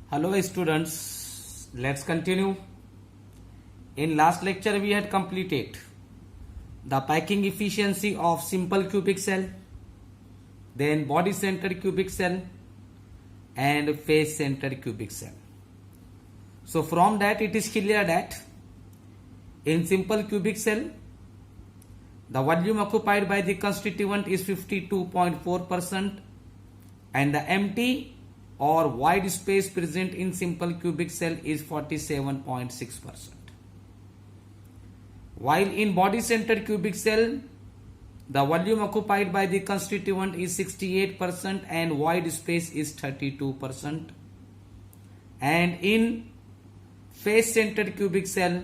Hello students, let's continue. In last lecture we had completed the packing efficiency of simple cubic cell, then body centered cubic cell and face centered cubic cell. So from that it is clear that in simple cubic cell the volume occupied by the constituent is 52.4% and the empty or void space present in simple cubic cell is 47.6%. While in body centered cubic cell, the volume occupied by the constituent is 68% and void space is 32%. And in face centered cubic cell,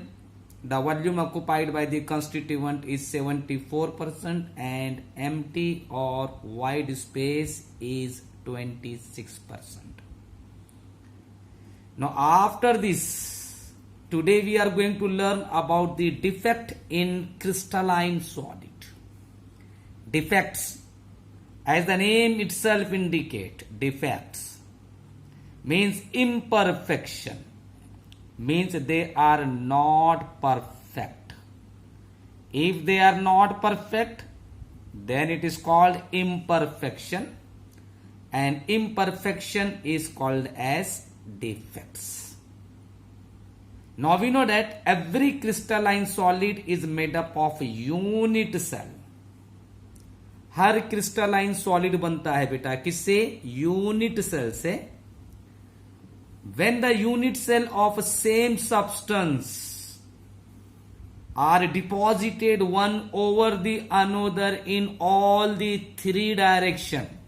the volume occupied by the constituent is 74% and empty or void space is 26%. Now after this, today we are going to learn about the defect in crystalline solid. Defects, as the name itself indicate, defects means imperfection, means they are not perfect. If they are not perfect, then it is called imperfection, and imperfection is called as defects. Now we know that every crystalline solid is made up of unit cell. Her crystalline solid बनता है बेटा किससे? Unit cell से. When the unit cell of same substance are deposited one over the another in all the three direction,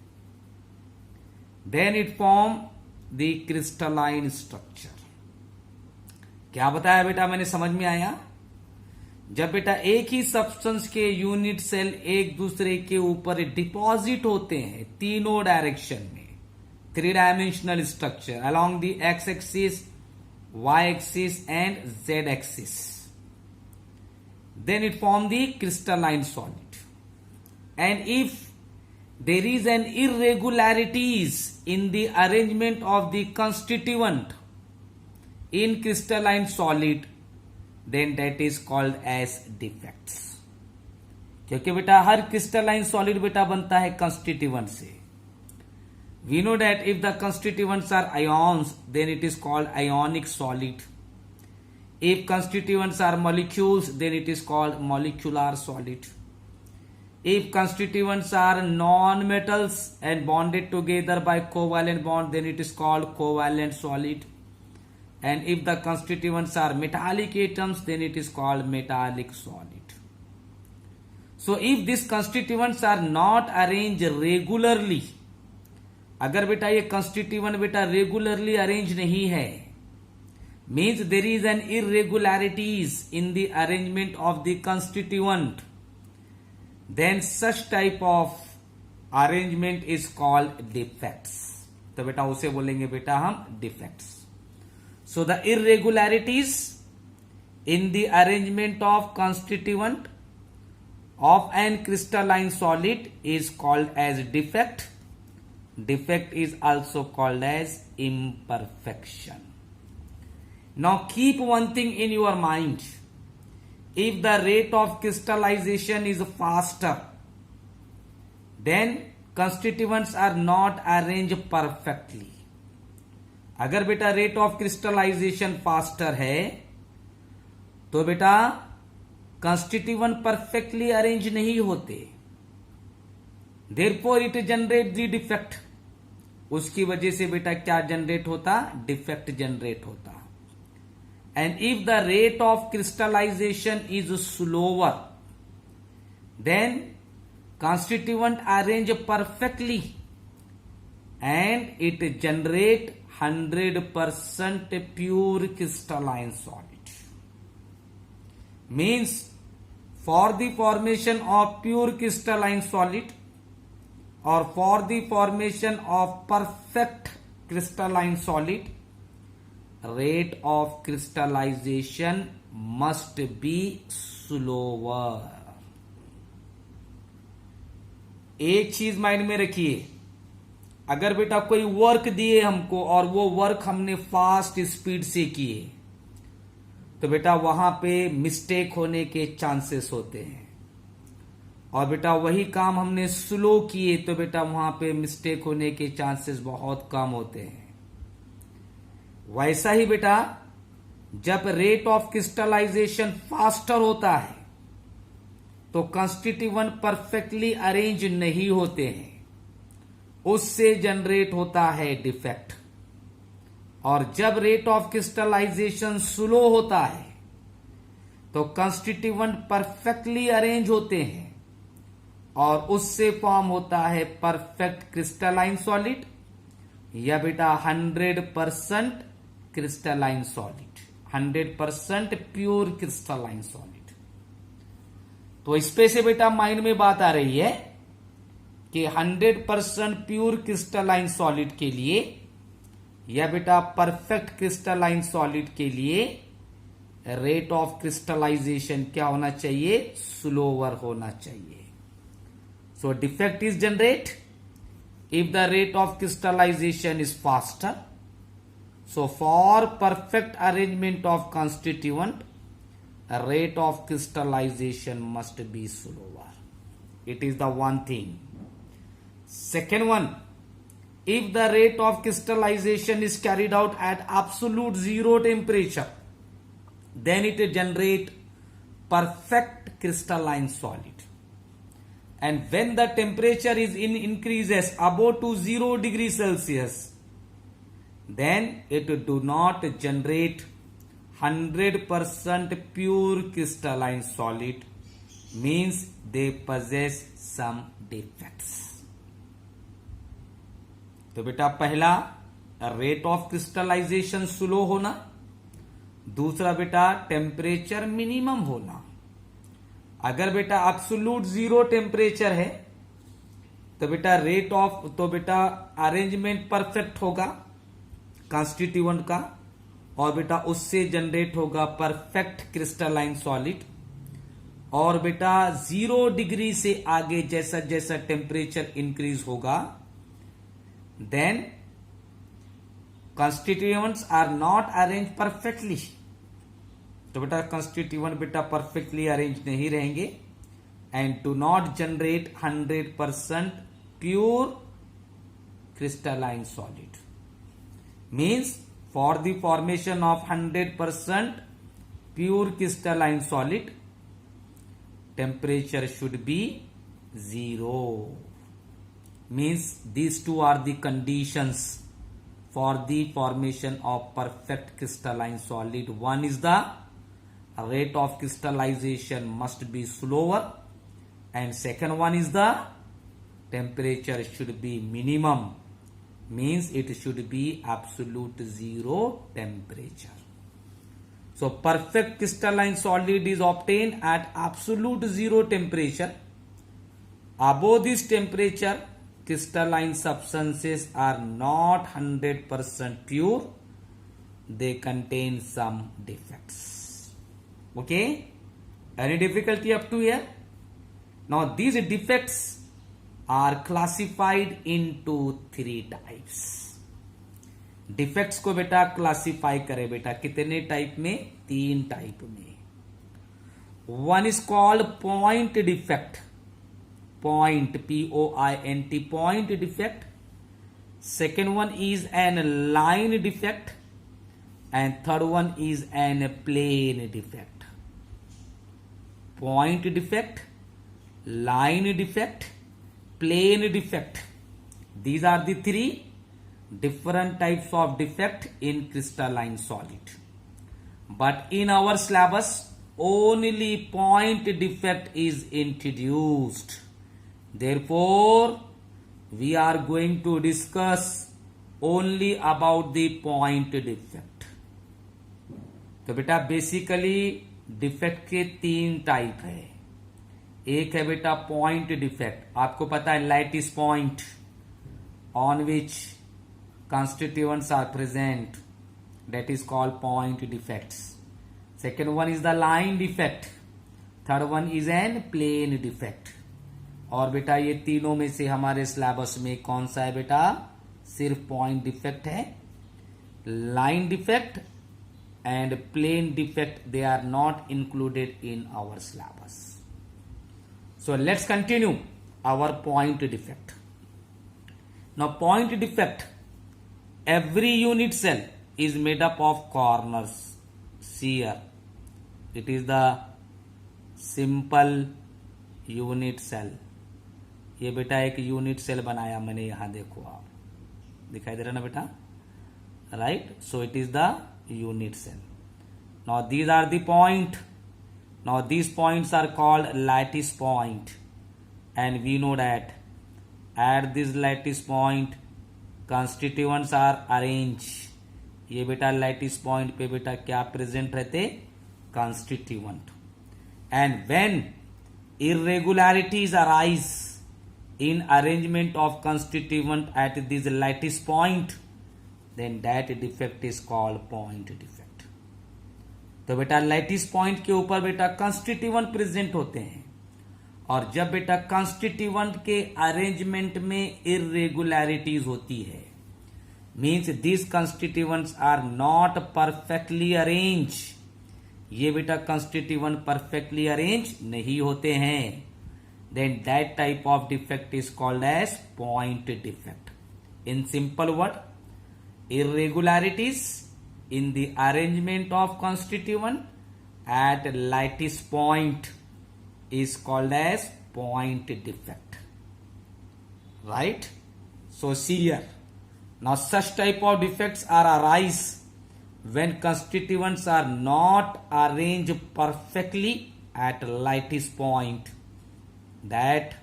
then it form the crystalline structure. क्या बताया बेटा मैंने, समझ में आया? जब बेटा एक ही सब्सटेंस के यूनिट सेल एक दूसरे के ऊपर डिपॉजिट होते हैं तीनों डायरेक्शन में, three dimensional structure along the X axis, Y axis and Z axis, then it form the crystalline solid. And if there is an irregularities in the arrangement of the constituent in crystalline solid, then that is called as defects. क्योंकि बेटा हर crystalline solid बेटा बनता है constituent से. We know that if the constituents are ions, then it is called ionic solid. If constituents are molecules, then it is called molecular solid. If constituents are non-metals and bonded together by covalent bond, then it is called covalent solid. And if the constituents are metallic atoms, then it is called metallic solid. So if these constituents are not arranged regularly, अगर बेटा ये constituent बेटा regularly arranged नहीं है, means there is an irregularities in the arrangement of the constituent, then such type of arrangement is called defects. तो बेटा उसे बोलेंगे बेटा हम defects. So the irregularities in the arrangement of constituent of an crystalline solid is called as defect. Defect is also called as imperfection. Now keep one thing in your mind. If the rate of crystallization is faster, then constituents are not arranged perfectly. अगर बेटा rate of crystallisation faster है तो बेटा constituent perfectly arrange नहीं होते, therefore it generate the defect. उसकी वजह से बेटा क्या जनरेट होता? डिफेक्ट जनरेट होता. And if the rate of crystallization is slower, then constituent arrange perfectly and it generate 100% pure crystalline solid. Means for the formation of pure crystalline solid or for the formation of perfect crystalline solid, rate of crystallization must be slower. एक चीज mind में रखिए, अगर बेटा कोई work दिए हमको और वो वर्क हमने फास्ट स्पीड से किए तो बेटा वहां पे मिस्टेक होने के चांसेस होते हैं, और बेटा वही काम हमने स्लो किए तो बेटा वहां पे मिस्टेक होने के चांसेस बहुत कम होते हैं। वैसा ही बेटा जब रेट ऑफ क्रिस्टलाइजेशन फास्टर होता है तो कंस्टिट्यूएंट परफेक्टली अरेंज नहीं होते हैं, उससे जनरेट होता है डिफेक्ट। और जब रेट ऑफ क्रिस्टलाइजेशन स्लो होता है तो कंस्टिट्यूएंट परफेक्टली अरेंज होते हैं और उससे फॉर्म होता है परफेक्ट क्रिस्टलाइन सॉलिड या बेटा 100% crystalline solid, 100% pure crystalline solid. तो इस पे से बेटा माइंड में बात आ रही है कि 100% प्योर क्रिस्टलाइन सॉलिड के लिए या बेटा परफेक्ट क्रिस्टलाइन सॉलिड के लिए रेट ऑफ क्रिस्टलाइजेशन क्या होना चाहिए? स्लोअर होना चाहिए। So defect is generate if the rate of crystallization is faster. So for perfect arrangement of constituent, a rate of crystallization must be slower. It is the one thing. Second one, if the rate of crystallization is carried out at absolute zero temperature, then it generate perfect crystalline solid. And when the temperature is increases above to 0 degrees Celsius, then it do not generate 100% pure crystalline solid, means they possess some defects. तो बेटा पहला rate of crystallisation slow होना, दूसरा बेटा temperature minimum होना। अगर बेटा absolute 0 temperature है तो बेटा अरेंजमेंट परफेक्ट होगा कॉन्स्टिट्यूएंट का, और बेटा उससे जनरेट होगा परफेक्ट क्रिस्टलाइन सॉलिड। और बेटा 0 डिग्री से आगे जैसा जैसा टेम्परेचर इंक्रीज होगा, then constituents are not arrange perfectly. तो बेटा कंस्टिट्यूएंट बेटा परफेक्टली अरेंज नहीं रहेंगे and do not generate 100% pure crystalline solid. Means for the formation of 100% pure crystalline solid, temperature should be 0। Means these two are the conditions for the formation of perfect crystalline solid. One is the rate of crystallization must be slower, and second one is the temperature should be minimum, means it should be absolute 0 temperature. So perfect crystalline solid is obtained at absolute 0 temperature. Above this temperature, crystalline substances are not 100% pure, they contain some defects. Okay, any difficulty up to here? Now these defects are classified into 3 types. Defects को बेटा classify करे बेटा कितने type में? 3 type में। One is called point defect, point POINT, point defect. Second one is an line defect, and third one is an plane defect. Point defect, line defect, plane defect, these are the 3 different types of defect in crystalline solid. But in our syllabus only point defect is introduced. Therefore we are going to discuss only about the point defect. तो बेटा basically defect के 3 type है। एक है बेटा point defect, आपको पता है lattice point on which constituents are present, that is called point defects. Second one is the line defect, third one is an plane defect. और बेटा ये तीनों में से हमारे सिलेबस में कौन सा है बेटा? सिर्फ पॉइंट डिफेक्ट है. Line defect and plane defect, they are not included in our syllabus. So let's continue our point defect. Now point defect, every unit cell is made up of corners. See here, it is the simple unit cell. ये बेटा एक unit cell बनाया मैंने, यहां देखो आप, दिखाई दे रहा ना बेटा, right. So it is the unit cell. Now these are the point. Now these points are called lattice point, and we know that at this lattice point constituents are arranged. ये बेटा lattice point पे बेटा क्या present रहते? Constituent. And when irregularities arise in arrangement of constituent at this lattice point, then that defect is called point defect. तो बेटा lattice point के ऊपर बेटा कंस्टिट्यूएंट प्रेजेंट होते हैं, और जब बेटा कंस्टिट्यूएंट के अरेंजमेंट में इरेगुलरिटीज होती है, means this constituents are not perfectly arrange. ये बेटा कंस्टिट्यूएंट परफेक्टली अरेंज नहीं होते हैं, then that type of defect is called as point defect. In simple word, irregularities in the arrangement of constituent at lattice point is called as point defect, right? So see here, now such type of defects are arise when constituents are not arranged perfectly at lattice point. That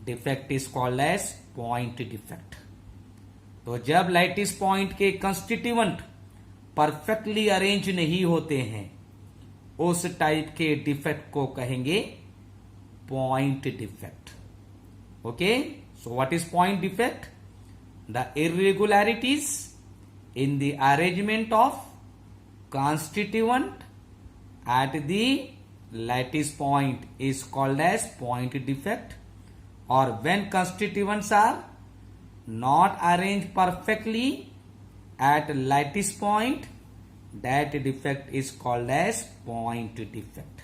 defect is called as point defect. तो जब lattice point के constituent perfectly arrange नहीं होते हैं, उस type के defect को कहेंगे point defect. Okay, so what is point defect? The irregularities in the arrangement of constituent at the lattice point is called as point defect. Or when constituents are not arranged perfectly at lattice point, that defect is called as point defect.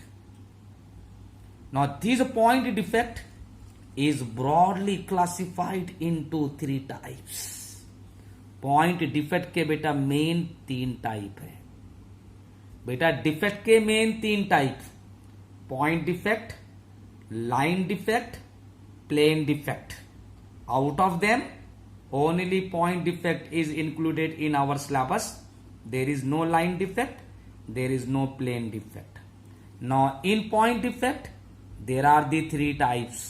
Now this point defect is broadly classified into three types. point defect के बेटा main तीन type है. बेटा defect के मेन तीन type, point defect, line defect, plane defect. Out of them only point defect is included in our syllabus. There is no line defect, there is no plane defect. Now in point defect there are the three types.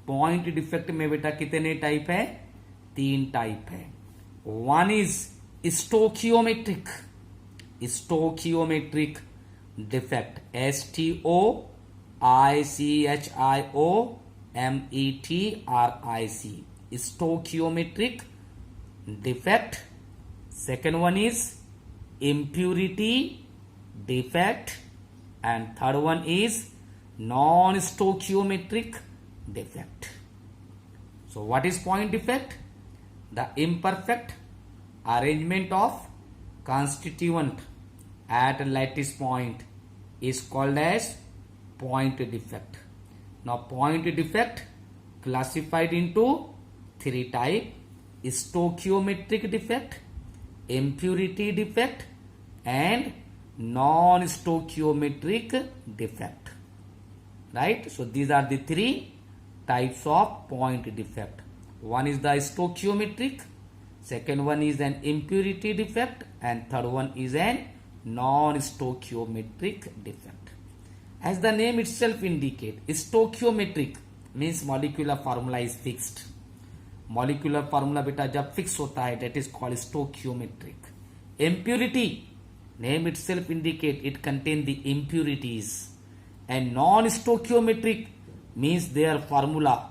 point defect में बेटा कितने type है? तीन type है. One is stoichiometric. Stoichiometric defect, stoichiometric, stoichiometric defect. Second one is impurity defect, and third one is non-stoichiometric defect. So what is point defect? The imperfect arrangement of constituent at lattice point is called as point defect. Now point defect classified into three type: stoichiometric defect, impurity defect, and non-stoichiometric defect, right? So these are the three types of point defect. One is the stoichiometric, second one is an impurity defect, and third one is an non-stoichiometric defect. As the name itself indicate, stoichiometric means molecular formula is fixed. Molecular formula बेटा जब fix होता है, that is called stoichiometric. Impurity, name itself indicate it contain the impurities. And non-stoichiometric means their formula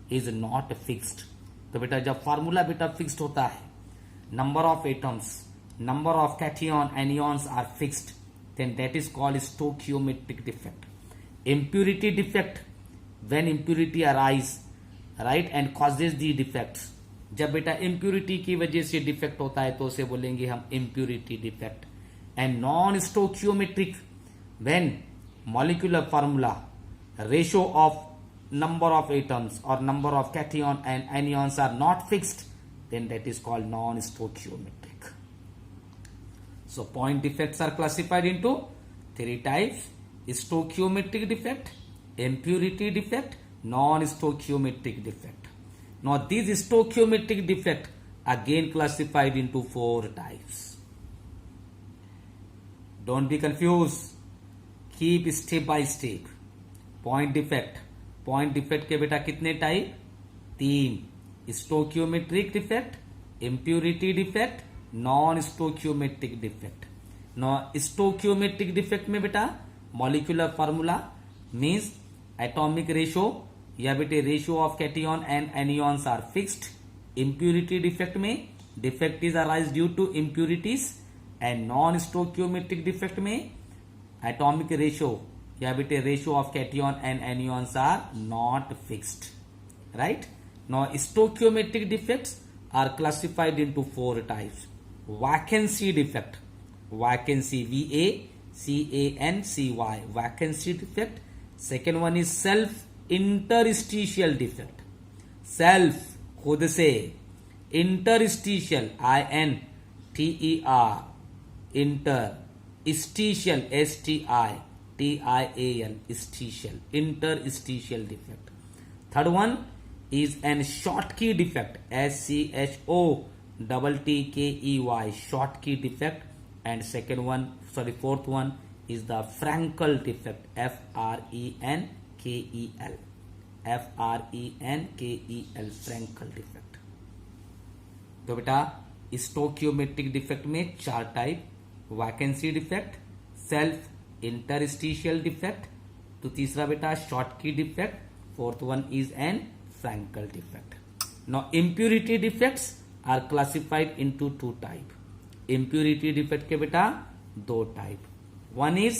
is not fixed. तो बेटा जब formula बेटा fixed होता है, number of atoms, number of cation anions are fixed, then that is called stoichiometric defect. impurity defect, when impurity arise, right, and causes the defects, जब बेटा impurity की वजह से डिफेक्ट होता है तो उसे बोलेंगे हम impurity defect. And non stoichiometric when molecular formula ratio of number of atoms or number of cation and anions are not fixed, then that is called non-stoichiometric. So point defects are classified into three types: stoichiometric defect, impurity defect, non-stoichiometric defect. Now these stoichiometric defect again classified into four types. Don't be confused, keep step by step. Point defect, point defect के बेटा कितने type? 3. Stoichiometric defect, impurity defect, non stoichiometric defect. Stoichiometric defect में बेटा molecular formula means atomic ratio या बेटे ratio of cation and anions are fixed. Impurity defect में defect is arise due to impurities. And non stoichiometric defect में atomic ratio या बेटे ratio of cation and anions are not fixed. Right. Now stoichiometric defects are classified into four types. Vacancy defect, vacancy VACANCY, vacancy defect. Second one is self interstitial defect, self खुद से, interstitial INTER, interstitial STITIAL, stitial, interstitial defect. Third one is an Schottky defect, SCHOTTKEY, Schottky defect. And fourth one is the Frankel defect, FRENKEL, Frankel defect. तो बेटा स्टोकियोमेट्रिक defect में चार type: vacancy defect, self interstitial defect, तो तीसरा बेटा Schottky defect, fourth one is an Frenkel defect. Now impurity defects are classified into two type. इम्प्यूरिटी डिफेक्ट के बेटा दो type. One is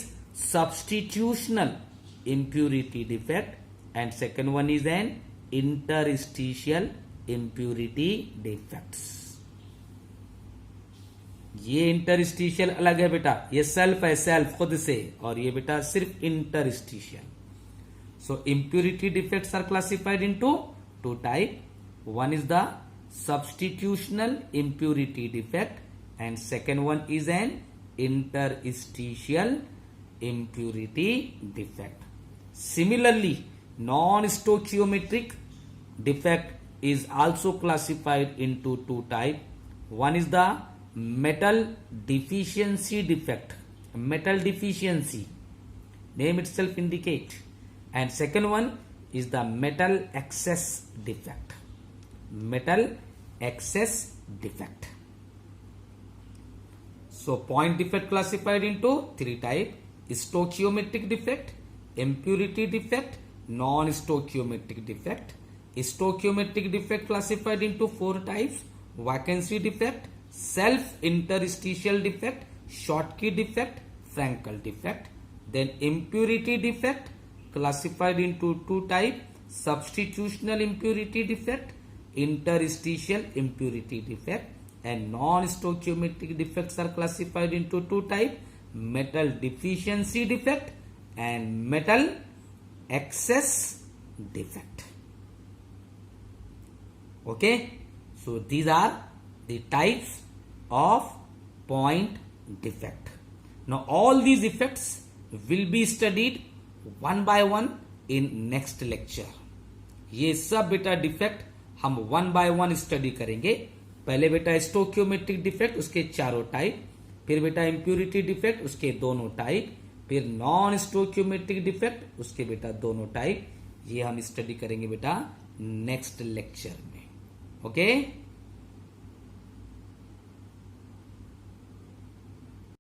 substitutional impurity defect and second one is an interstitial impurity defects. ये interstitial अलग है बेटा, ये सेल्फ है, सेल्फ खुद से, और ये बेटा सिर्फ interstitial. So impurity defects are classified into two type. One is the substitutional impurity defect and second one is an interstitial impurity defect. Similarly non stoichiometric defect is also classified into two type. One is the metal deficiency defect, metal deficiency, name itself indicate, and second one is the metal excess defect, metal excess defect. So point defect classified into three type: stoichiometric defect, impurity defect, non stoichiometric defect. Stoichiometric defect classified into four types: vacancy defect, self interstitial defect, Schottky defect, Frankel defect. Then impurity defect classified into two types: substitutional impurity defect, interstitial impurity defect. And non-stoichiometric defects are classified into two types: metal deficiency defect and metal excess defect. Okay, so these are the types of point defect. Now all these effects will be studied one by one in next lecture. ये सब बेटा defect हम one by one study करेंगे. पहले बेटा स्टोकियोमेट्रिक defect, उसके चारों type, फिर बेटा इम्प्यूरिटी डिफेक्ट, उसके दोनों टाइप, फिर नॉन स्टोकियोमेट्रिक डिफेक्ट, उसके बेटा दोनों टाइप. ये हम स्टडी करेंगे बेटा नेक्स्ट लेक्चर में. Okay.